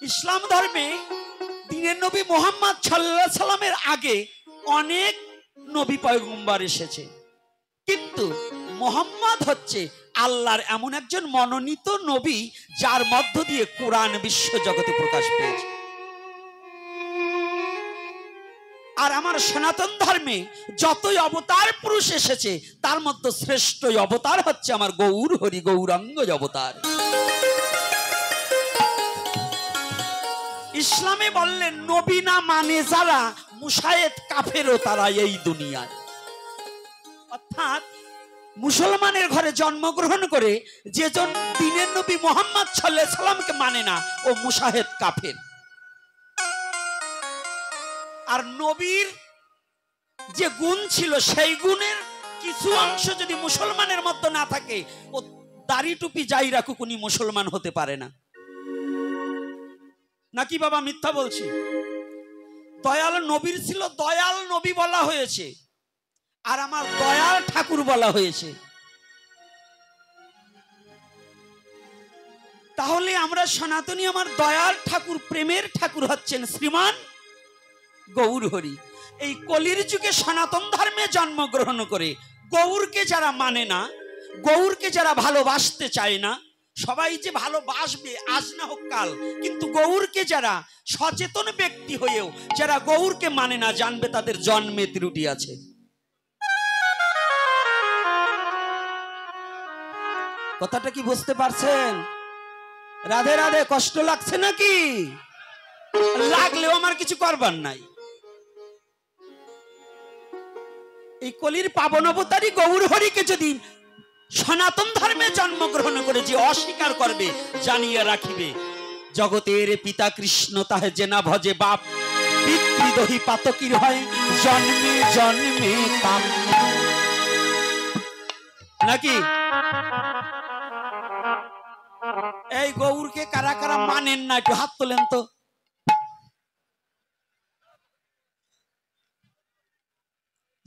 ইসলাম ধর্মে দিনের নবী মুহাম্মদ সাল্লাল্লাহু আলাইহি সাল্লামের আগে অনেক নবী পয়গম্বর এসেছে, কিন্তু মুহাম্মদ হচ্ছে আল্লাহর এমন একজন মনোনীত নবী যার মধ্য দিয়ে কোরআন বিশ্ব জগতে প্রকাশ পেয়েছে। আর আমার সনাতন ধর্মে যতই অবতার পুরুষ এসেছে তার মধ্যে শ্রেষ্ঠ অবতার হচ্ছে আমার গৌর হরি গৌরাঙ্গ অবতার। ইসলামে বললেন নবী না মানে যারা মুশায়েত কাফেরও তারা এই দুনিয়ায়। অর্থাৎ মুসলমানের ঘরে জন্মগ্রহণ করে যেজন দিনের নবী মুহাম্মদ সাল্লাল্লাহু আলাইহি সাল্লামকে মানে না ও মুশাহেদ কাফের। আর নবীর যে গুণ ছিল সেই গুণের কিছু অংশ যদি মুসলমানের মধ্যে না থাকে ও দাড়ি টুপি যাই রাখুক উনি মুসলমান হতে পারে না। নাকি বাবা মিথ্যা বলছি? দয়াল নবীর ছিল দয়াল নবী বলা হয়েছে, আর আমার দয়াল ঠাকুর বলা হয়েছে। তাহলে আমরা সনাতনী আমার দয়াল ঠাকুর প্রেমের ঠাকুর হচ্ছেন শ্রীমান গৌর হরি। এই কলির যুগে সনাতন ধর্মে জন্মগ্রহণ করে গৌরকে যারা মানে না, গৌরকে যারা ভালোবাসতে চায় না, সবাই যে ভালোবাসবে আজ না হোক কাল, কিন্তু গৌরকে যারা সচেতন ব্যক্তি হয়েও যারা গৌরকে মানে না জানবে তাদের জন্মে ত্রুটি আছে। কথাটা কি বুঝতে পারছেন? রাধে রাধে। কষ্ট লাগছে নাকি? লাগলেও আমার কিছু করবার নাই। এই কলির পাবন অবতারী গৌর হরিকে যদি সনাতন ধর্মে জন্মগ্রহণ করে যে অস্বীকার করবে জানিয়ে রাখিবে জগতের পিতা কৃষ্ণ তাহে জেনা ভজে বাপ পিতৃদহি পাতকির হয় জন্মে জন্মে পাপ। নাকি এই গৌরকে কারা কারা মানেন না একটু হাত তোলেন তো।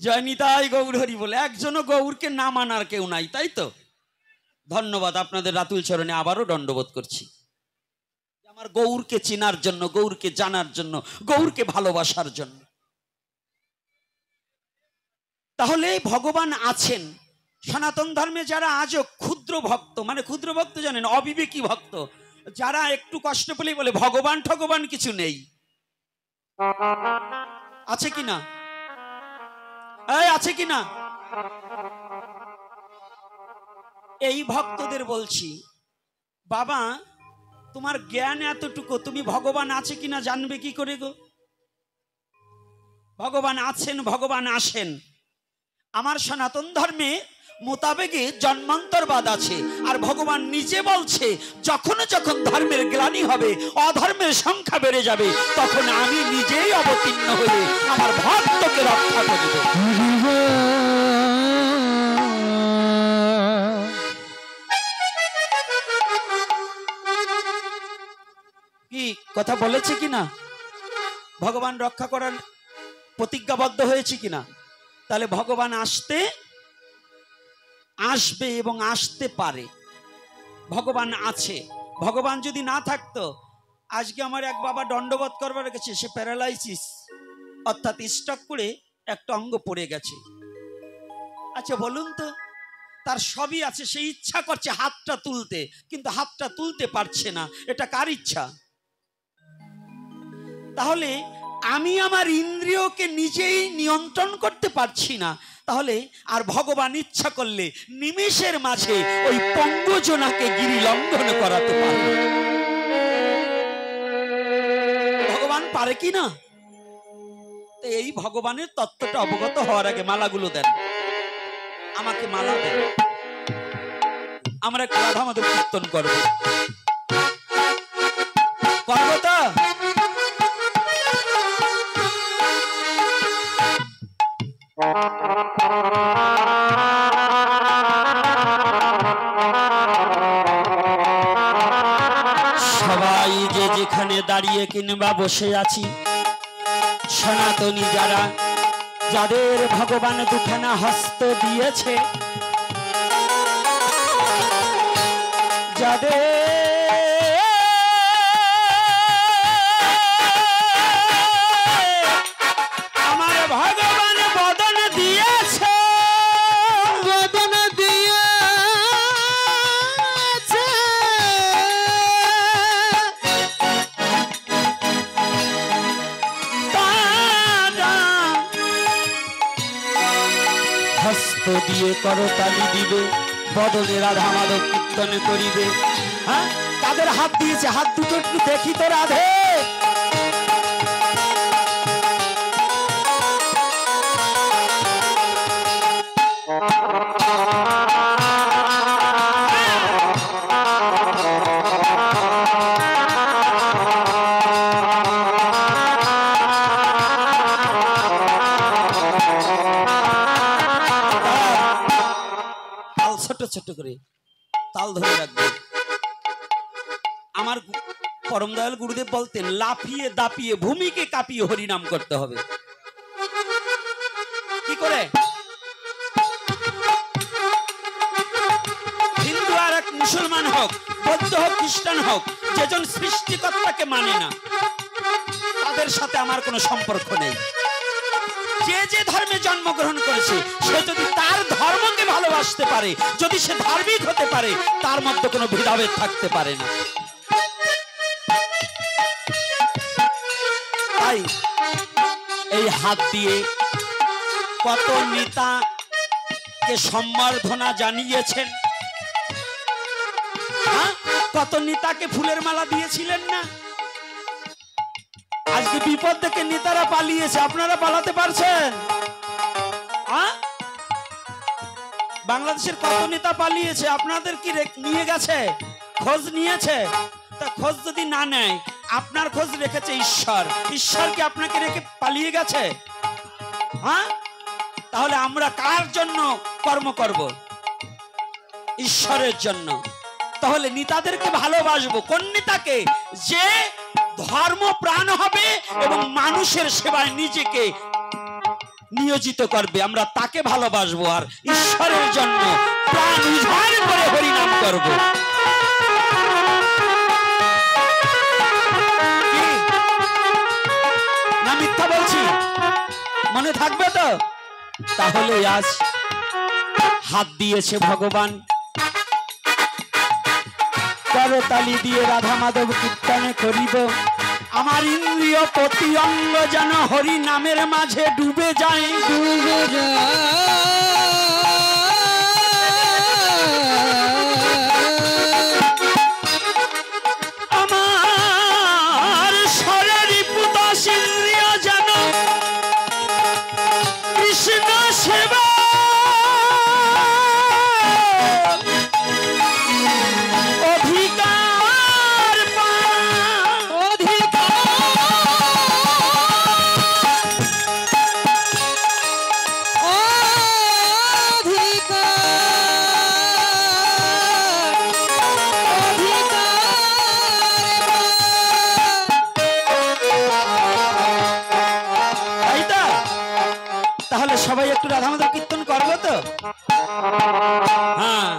জয় নিতাই গৌর হরি বলে একজনও গৌরকে না মানার কেউ নাই, তাই তো? ধন্যবাদ আপনাদের রাতুল চরণে আবারও দণ্ডবোধ করছি আমার গৌরকে চেনার জন্য, গৌরকে জানার জন্য, গৌরকে ভালোবাসার জন্য। তাহলে ভগবান আছেন। সনাতন ধর্মে যারা আজও ক্ষুদ্র ভক্ত, মানে ক্ষুদ্র ভক্ত জানেন, অবিবেকী ভক্ত, যারা একটু কষ্ট পেলেই বলে ভগবান ঠগবান কিছু নেই, আছে কিনা? আছে কিনা? এই ভক্তদের বলছি, বাবা তোমার জ্ঞান এতটুকু, তুমি ভগবান আছে কিনা জানবে কি করে গো? ভগবান আছেন, ভগবান আসেন। আমার সনাতন ধর্মে মোতাবেকে জন্মান্তরবাদ আছে, আর ভগবান নিজে বলছে যখন যখন ধর্মের গ্লানি হবে, অধর্মের সংখ্যা বেড়ে যাবে, তখন আমি নিজেই অবতীর্ণ হয়ে আমার ভক্তকে রক্ষা করব। কি কথা বলেছে কিনা? ভগবান রক্ষা করার প্রতিজ্ঞাবদ্ধ হয়েছে কিনা? তাহলে ভগবান আসবে এবং আসতে পারে। ভগবান আছে। ভগবান যদি না থাকতো, আজকে আমার এক বাবা দণ্ডবোধ করবার গেছে, সে প্যারালাইসিস অর্থাৎ স্ট্রোক করে একটা অঙ্গ পড়ে গেছে। আচ্ছা বলুন তো, তার সবই আছে, সে ইচ্ছা করছে হাতটা তুলতে, কিন্তু হাতটা তুলতে পারছে না। এটা কার ইচ্ছা? তাহলে আমি আমার ইন্দ্রিয়কে নিজেই নিয়ন্ত্রণ করতে পারছি না, তাহলে আর ভগবান ইচ্ছা করলে নিমেষের মাঝে ওই পঙ্গজনাকে গিরি লঙ্ঘন করাতে পারে। ভগবান পারে কি না? তো এই ভগবানের তত্ত্বটা অবগত হওয়ার আগে মালাগুলো দেন, আমাকে মালা দেন, আমরা একটু রাধা মাধব কীর্তন করবো। করবো তো? সবাই যে যেখানে দাঁড়িয়ে কিংবা বসে আছি, সনাতনী যারা, যাদের ভগবান দুখানা হস্ত দিয়েছে, যাদের দিয়ে করতালি দিবে, বদলে রাধা মাধব কীর্তন করিবে। হ্যাঁ, তাদের হাত দিয়েছে, হাত দুটো একটু দেখি তো রাধে। ছোট ছোট করে তাল ধরে রাখবে। আমার পরম দয়াল গুরুদেব বলতেন, লাফিয়ে দাপিয়ে ভূমিকে কাঁপিয়ে হরিনাম করতে হবে। কি করে? হিন্দু আর এক মুসলমান হোক, বৌদ্ধ হোক, খ্রিস্টান হোক, যেজন সৃষ্টিকর্তাকে মানে না, তাদের সাথে আমার কোনো সম্পর্ক নেই। যে যে ধর্মে জন্মগ্রহণ করেছে, সে যদি তার ধর্মকে ভালোবাসতে পারে, যদি সে ধার্মিক হতে পারে, তার মধ্যে কোনো ভেদাভেদ থাকতে পারে না। তাই এই হাত দিয়ে কত নেতাকে সম্বর্ধনা জানিয়েছেন, কত নেতাকে ফুলের মালা দিয়েছিলেন না? আজকে বিপদ থেকে নেতারা পালিয়েছে, আপনারা পালাতে পারছেন? বাংলাদেশের কত নেতা পালিয়েছে, আপনাদের কি নিয়ে গেছে? খোঁজ নিয়েছে? তা খোঁজ যদি না নেয়, আপনার খোঁজ রেখেছে ঈশ্বর। ঈশ্বর কি আপনাকে রেখে পালিয়ে গেছে? তাহলে আমরা কার জন্য কর্ম করব? ঈশ্বরের জন্য। তাহলে নেতাদেরকে ভালোবাসবো। কোন নেতাকে? যে ধর্ম প্রাণ হবে এবং মানুষের সেবায় নিজেকে নিয়োজিত করবে, আমরা তাকে ভালোবাসবো। আর ঈশ্বরের জন্য প্রাণ উজাড় করে হরিনাম করব। না মিথ্যা বলছি? মনে থাকবে তো? তাহলে আজ হাত দিয়েছে ভগবান, করতালি দিয়ে রাধা মাধব কীর্তনে করিব। আমার ইন্দ্রিয় প্রতি অঙ্গ যেন হরি নামের মাঝে ডুবে যায়, ডুবে আমার শরীর পুতাস ইন্দ্রিয় যেন কৃষ্ণ সেবা সবাই একটু রাধা মাধব কীর্তন করবো তো? হ্যাঁ,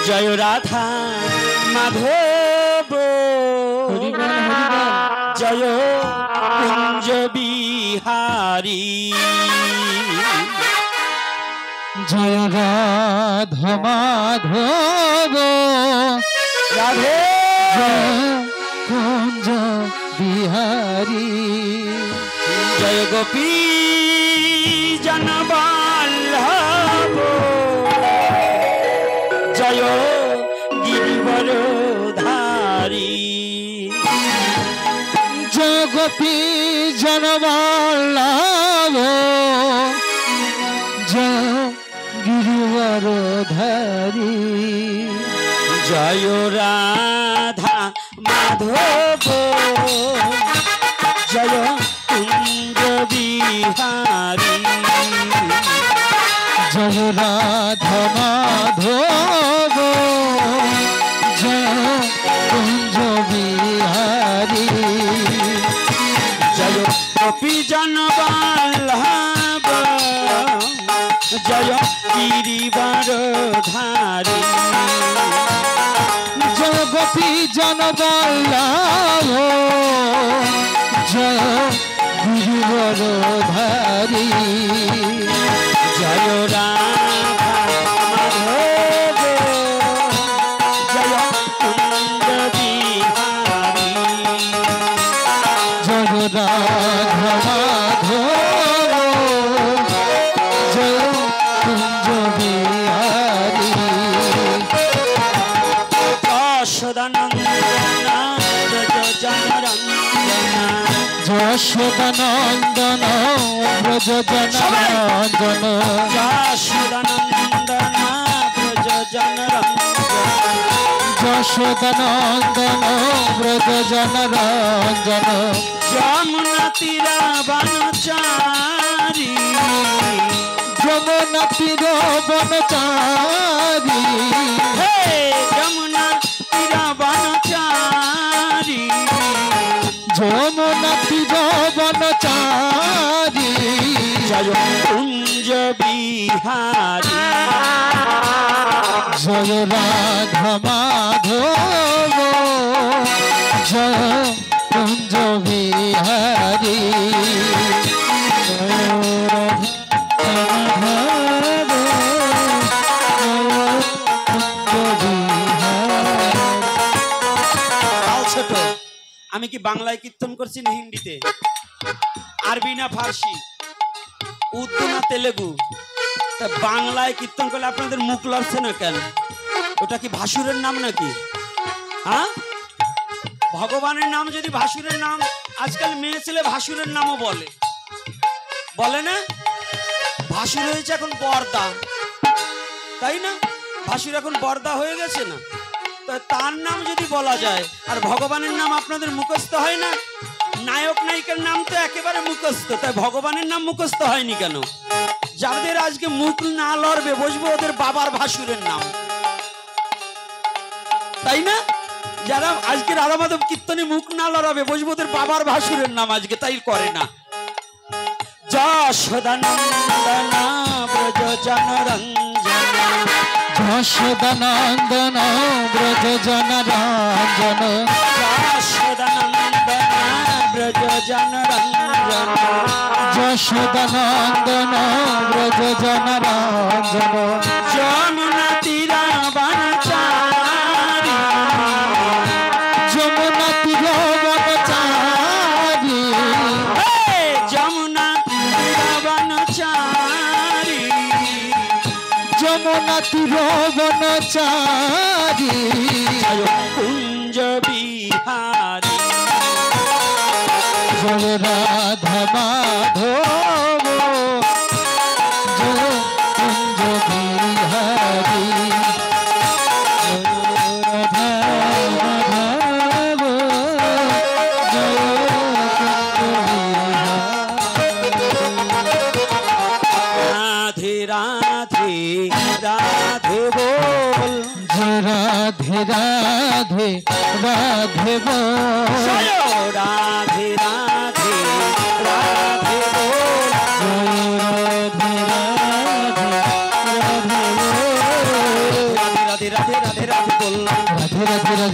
জয় রাধা মাধব, জয় কুঞ্জ বিহারী, জয় রাধা মাধব, রাধে কুঞ্জ বিহারী, জয় গোপী জনবল্লভ, জয় গিরিবরধারী, জয় গোপী জনবল্লভ, জয় গিরিবরধারী, জয় রাধা মাধব, জয় কুঞ্জ বিহারী, জয় রাধা মাধব, জয় কুঞ্জ বিহারী, জয় গোপী জনবল্লভ, জয় গিরিবরধারী, জয় গোপী জনবল্লভ, জয় গিরিবরধারী, জয় রাধা মাধব জয় কুঞ্জ বিহারী জয় রাধা মাধব জয় কুঞ্জ বিহারী যশোদানন্দনা ব্রজ জনরঞ্জনা যশোদানন্দন ব্রজ জনরঞ্জন যশোদানন্দনা ব্রজ জনরঞ্জনা যশোদানন্দন ব্রজ জনরঞ্জন যমুনা তীরা বনচারী যমুনা তীর বনচারী হে যমুনা তীরা বনচারী যমুনা তীর বনচারী জয় কুঞ্জ বিহারী জয় রাধা মাধব জয় কুঞ্জ বিহারী জয় রাধা মাধব জয় কুঞ্জ বিহারী। তাও ছোট আমি কি বাংলায় কীর্তন করছি না হিন্দিতে আরবি না ফার্সি উর্দু না তেলেগু তা বাংলায় কীর্তন করলে আপনাদের মুখ লড়ছে না কেন ওটা কি ভাসুরের নাম নাকি হ্যাঁ ভগবানের নাম যদি ভাসুরের নাম আজকাল মেয়ে ছেলে ভাসুরের নামও বলে বলে না ভাসুর হয়েছে এখন বর্দা তাই না ভাসুর এখন বর্দা হয়ে গেছে না তার নাম যদি বলা যায় আর ভগবানের নাম আপনাদের মুখস্থ হয় না নায়ক নায়িকার নাম তো একেবারে মুখস্থ তাই ভগবানের নাম মুখস্থ হয়নি কেন যাদের আজকে মুখ না লড়বে বসবো ওদের বাবার ভাসুরের নাম তাই না যারা আজকে রাধামাধব কীর্তনে মুখ না লড়াবে বসবো ওদের বাবার ভাসুরের নাম আজকে তাই করে না যশোদানন্দনা ব্রজ জনরঞ্জনা যশোদানন্দন ব্রজ জনরঞ্জন যশোদানন্দনা ব্রজ জনরঞ্জনা যশোদানন্দন ব্রজ জনরঞ্জন যমুনা তীরা বনচারী যমুনা তীর বনচারী হে যমুনা তীরা বনচারী যমুনা তীর বনচারী জয় কুঞ্জ বিহারী জয় রাধা মাধব জয় কুঞ্জ বিহারী জয় রাধা মাধব জয় কুঞ্জ বিহারী রাধে রাধে রাধে বল জয় রাধে রাধে রাধে বল জয় রাধে রাধে রাধে বল জয় রাধে রাধে রাধে বল রাধে রাধে রাধে রাধে বল রাধে রাধে রাধে রাধে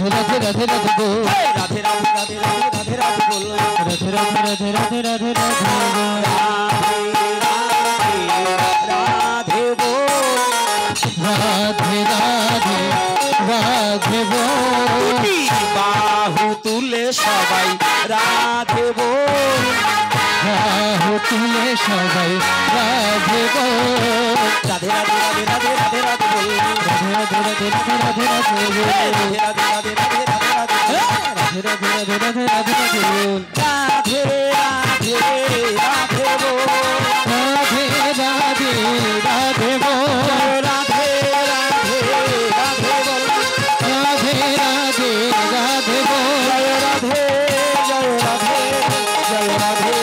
রাধে রাধে বল রাধে রাধে রাধে রাধে রাধে রাধে বল রাধে রাধে রাধে রাধে রাধে রাধে বল রাধে রাধে রাধে বল রাধে রাধে রাধে বল দুটি বাহু তুলে সবাই রাধে বল বাহু তুলে সবাই রাধে বল রাধে রাধে রাধে রাধে রাধে রাধে বল রাধে রাধে রাধে রাধে রাধে রাধে বল রাধে রাধে রাধে রাধে রাধে রাধে রাধে রাধে রাধে রাধে রাধে রাধে বল রাধে রাধে রাধে বল রাধে রাধে রাধে বল রাধে রাধে রাধে বল রাধে রাধে রাধে বল জয় রাধে জয় রাধে জয় রাধে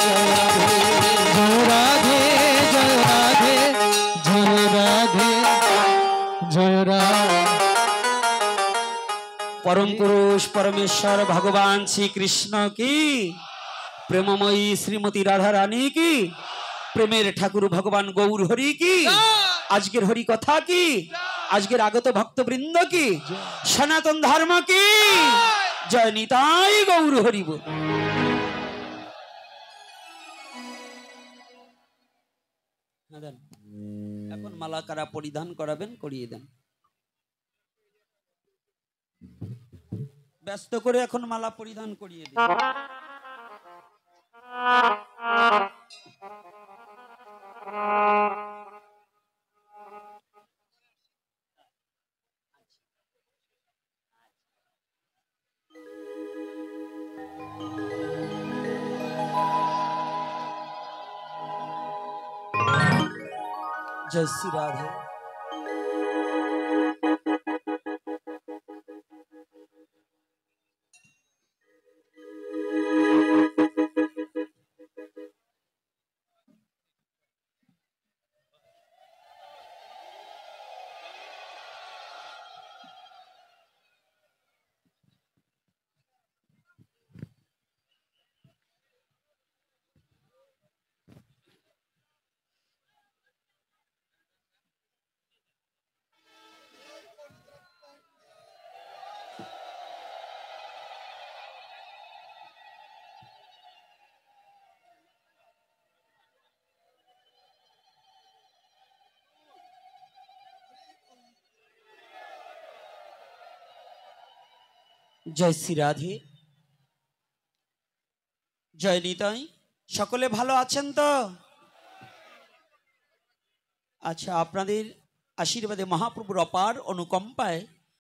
জয় রাধে জয় রাধে জয় রাধে জয় রাধে परम पुरुष परमेश्वर भगवान श्री कृष्ण की प्रेममयी श्रीमती राधा रानी की प्रेमेर ठाकुर भगवान गौर हरि की आजकेर हरि कथा की आजकेर आगत भक्तवृंद की सनातन धर्म की जय निताई गौर हरि बोल। মালা কারা পরিধান করাবেন করিয়ে দেন। ব্যস্ত করে এখন মালা পরিধান করিয়ে দেন। जय श्री राधे। जय श्री राधे। जय निताई। सकले भालो आছেন তো? আচ্ছা, আপনাদের আশীর্বাদে মহাপ্রভুর অপার অনুকম্পায়